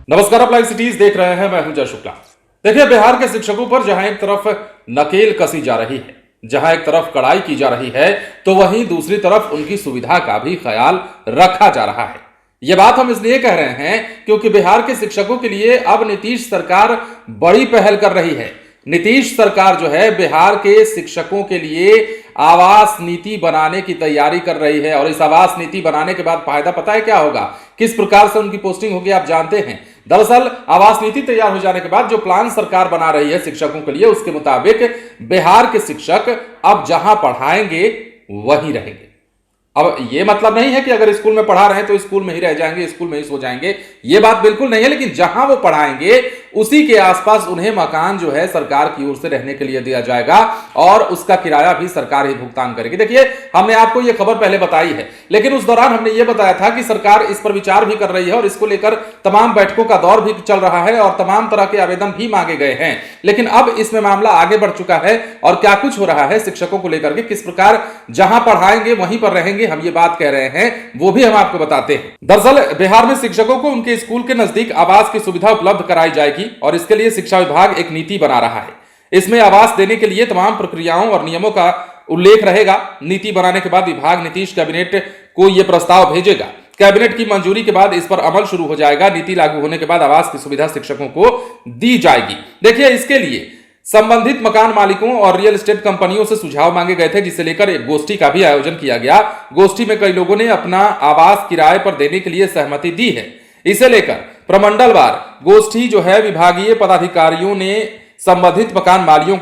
नमस्कार, आप live cities देख रहे हैं। मैं हूं जय शुक्ला। देखिए, बिहार के शिक्षकों पर जहां एक तरफ नकेल कसी जा रही है, जहां एक तरफ कड़ाई की जा रही है, तो वहीं दूसरी तरफ उनकी सुविधा का भी ख्याल रखा जा रहा है। यह बात हम इसलिए कह रहे हैं क्योंकि बिहार के शिक्षकों के लिए अब नीतीश सरकार बड़ी पहल कर रही है। नीतीश सरकार जो है बिहार के शिक्षकों के लिए आवास नीति बनाने की तैयारी कर रही है। और इस आवास नीति बनाने के बाद फायदा पता है क्या होगा, किस प्रकार से उनकी पोस्टिंग होगी, आप जानते हैं। दरअसल आवास नीति तैयार हो जाने के बाद जो प्लान सरकार बना रही है शिक्षकों के लिए, उसके मुताबिक बिहार के शिक्षक अब जहां पढ़ाएंगे वहीं रहेंगे। अब यह मतलब नहीं है कि अगर स्कूल में पढ़ा रहे हैं तो स्कूल में ही रह जाएंगे, स्कूल में ही सो जाएंगे, यह बात बिल्कुल नहीं है। लेकिन जहां वो पढ़ाएंगे उसी के आसपास उन्हें मकान जो है सरकार की ओर से रहने के लिए दिया जाएगा और उसका किराया भी सरकार ही भुगतान करेगी। देखिए, हमने आपको यह खबर पहले बताई है, लेकिन उस दौरान हमने यह बताया था कि सरकार इस पर विचार भी कर रही है और इसको लेकर तमाम बैठकों का दौर भी चल रहा है और तमाम तरह के आवेदन भी मांगे गए हैं। लेकिन अब इसमें मामला आगे बढ़ चुका है और क्या कुछ हो रहा है शिक्षकों को लेकर के, किस प्रकार जहां पढ़ाएंगे वहीं पर रहेंगे, हम ये बात कह रहे हैं, वो भी हम आपको बताते हैं। दरअसल बिहार में शिक्षकों को उनके स्कूल के नजदीक आवास की सुविधा उपलब्ध कराई जाएगी और इसके लिए शिक्षा विभाग एक नीति बना रहा है। इसमें आवास देने के लिए तमाम प्रक्रियाओं और नियमों का उल्लेख रहेगा। नीति बनाने के बाद विभाग नीतीश कैबिनेट को यह प्रस्ताव भेजेगा। कैबिनेट की मंजूरी के बाद इस पर अमल शुरू हो जाएगा। नीति लागू होने के बाद आवास की सुविधा शिक्षकों को दी जाएगी। देखिए, इसके लिए संबंधित मकान मालिकों और रियल एस्टेट कंपनियों से सुझाव मांगे गए थे, जिसे लेकर एक गोष्ठी का भी आयोजन किया गया। गोष्ठी में कई लोगों ने अपना आवास किराए पर देने के लिए सहमति दी है। इसे लेकर प्रमंडलवार गोष्ठी जो है विभागीय पदाधिकारियों ने संबंधित मकान मालिकों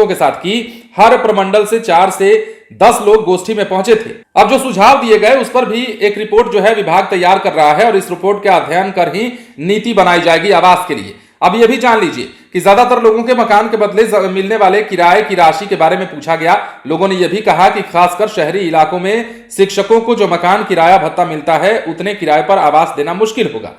के साथ की। हर प्रमंडल से 4 से 10 लोग गोष्ठी में पहुंचे थे। अब जो सुझाव दिए गए उस पर भी एक रिपोर्ट जो है विभाग तैयार कर रहा है और इस रिपोर्ट का अध्ययन कर ही नीति बनाई जाएगी आवास के लिए। अब यह भी जान लीजिए कि ज्यादातर लोगों के मकान के बदले मिलने वाले किराए की राशि के बारे में पूछा गया। लोगों ने यह भी कहा कि खासकर शहरी इलाकों में शिक्षकों को जो मकान किराया भत्ता मिलता है उतने किराए पर आवास देना मुश्किल होगा।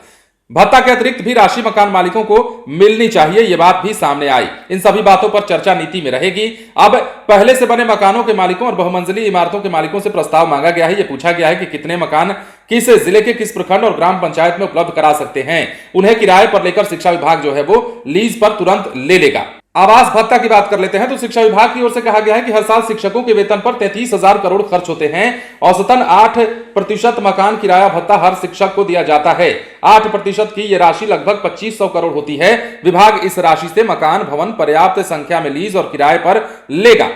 भत्ता के अतिरिक्त भी राशि मकान मालिकों को मिलनी चाहिए, यह बात भी सामने आई। इन सभी बातों पर चर्चा नीति में रहेगी। अब पहले से बने मकानों के मालिकों और बहुमंजिली इमारतों के मालिकों से प्रस्ताव मांगा गया है। यह पूछा गया है कि कितने मकान किस जिले के किस प्रखंड और ग्राम पंचायत में उपलब्ध करा सकते हैं। उन्हें किराए पर लेकर शिक्षा विभाग जो है वो लीज पर तुरंत ले लेगा। आवास भत्ता की बात कर लेते हैं तो शिक्षा विभाग की ओर से कहा गया है कि हर साल शिक्षकों के वेतन पर 33,000 करोड़ खर्च होते हैं। औसतन 8% मकान किराया भत्ता हर शिक्षक को दिया जाता है। 8% की यह राशि लगभग 2500 करोड़ होती है। विभाग इस राशि से मकान भवन पर्याप्त संख्या में लीज और किराए पर लेगा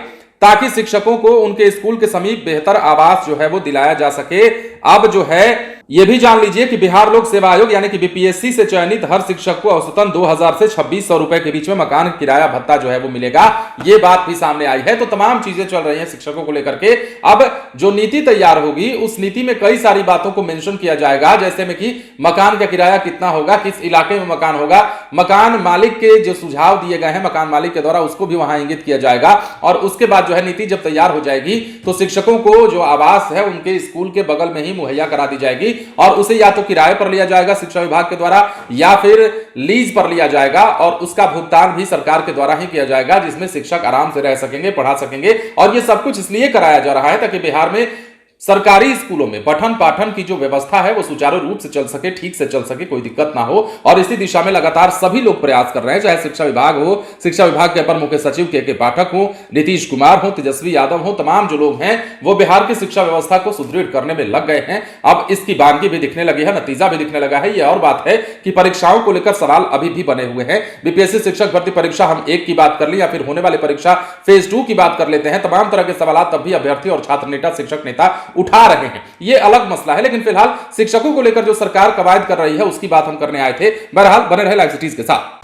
ताकि शिक्षकों को उनके स्कूल के समीप बेहतर आवास जो है वो दिलाया जा सके। अब जो है यह भी जान लीजिए कि बिहार लोक सेवा आयोग यानी कि बीपीएससी से चयनित हर शिक्षक को औसतन 2000 से 2600 रुपए के बीच में मकान किराया भत्ता जो है वो मिलेगा। यह बात भी सामने आई है। तो तमाम चीजें चल रही हैं शिक्षकों को लेकर के। अब जो नीति तैयार होगी उस नीति में कई सारी बातों को मेंशन किया जाएगा, जैसे में कि मकान का किराया कितना होगा, किस इलाके में मकान होगा, मकान मालिक के जो सुझाव दिए गए हैं मकान मालिक के द्वारा उसको भी वहां इंगित किया जाएगा। और उसके बाद जो है नीति जब तैयार हो जाएगी तो शिक्षकों को जो आवास है उनके स्कूल के बगल में ही मुहैया करा दी जाएगी और उसे या तो किराए पर लिया जाएगा शिक्षा विभाग के द्वारा या फिर लीज पर लिया जाएगा और उसका भुगतान भी सरकार के द्वारा ही किया जाएगा, जिसमें शिक्षक आराम से रह सकेंगे, पढ़ा सकेंगे। और यह सब कुछ इसलिए कराया जा रहा है ताकि बिहार में सरकारी स्कूलों में पठन पाठन की जो व्यवस्था है वो सुचारू रूप से चल सके, ठीक से चल सके, कोई दिक्कत ना हो। और इसी दिशा में लगातार सभी लोग प्रयास कर रहे हैं, चाहे शिक्षा विभाग हो, शिक्षा विभाग के अपर मुख्य सचिव के पाठक हो, नीतीश कुमार हो, तेजस्वी यादव हो, तमाम जो लोग हैं वो बिहार की शिक्षा व्यवस्था को सुदृढ़ करने में लग गए हैं। अब इसकी बानगी भी दिखने लगी है, नतीजा भी दिखने लगा है। यह और बात है कि परीक्षाओं को लेकर सवाल अभी भी बने हुए हैं। बीपीएससी शिक्षक भर्ती परीक्षा हम 1 की बात कर ली या फिर होने वाली परीक्षा फेज 2 की बात कर लेते हैं, तमाम तरह के सवाल तब भी अभ्यर्थी और छात्र नेता, शिक्षक नेता उठा रहे हैं। यह अलग मसला है, लेकिन फिलहाल शिक्षकों को लेकर जो सरकार कवायद कर रही है उसकी बात हम करने आए थे। बहरहाल बने रहे लाइव सिटीज के साथ।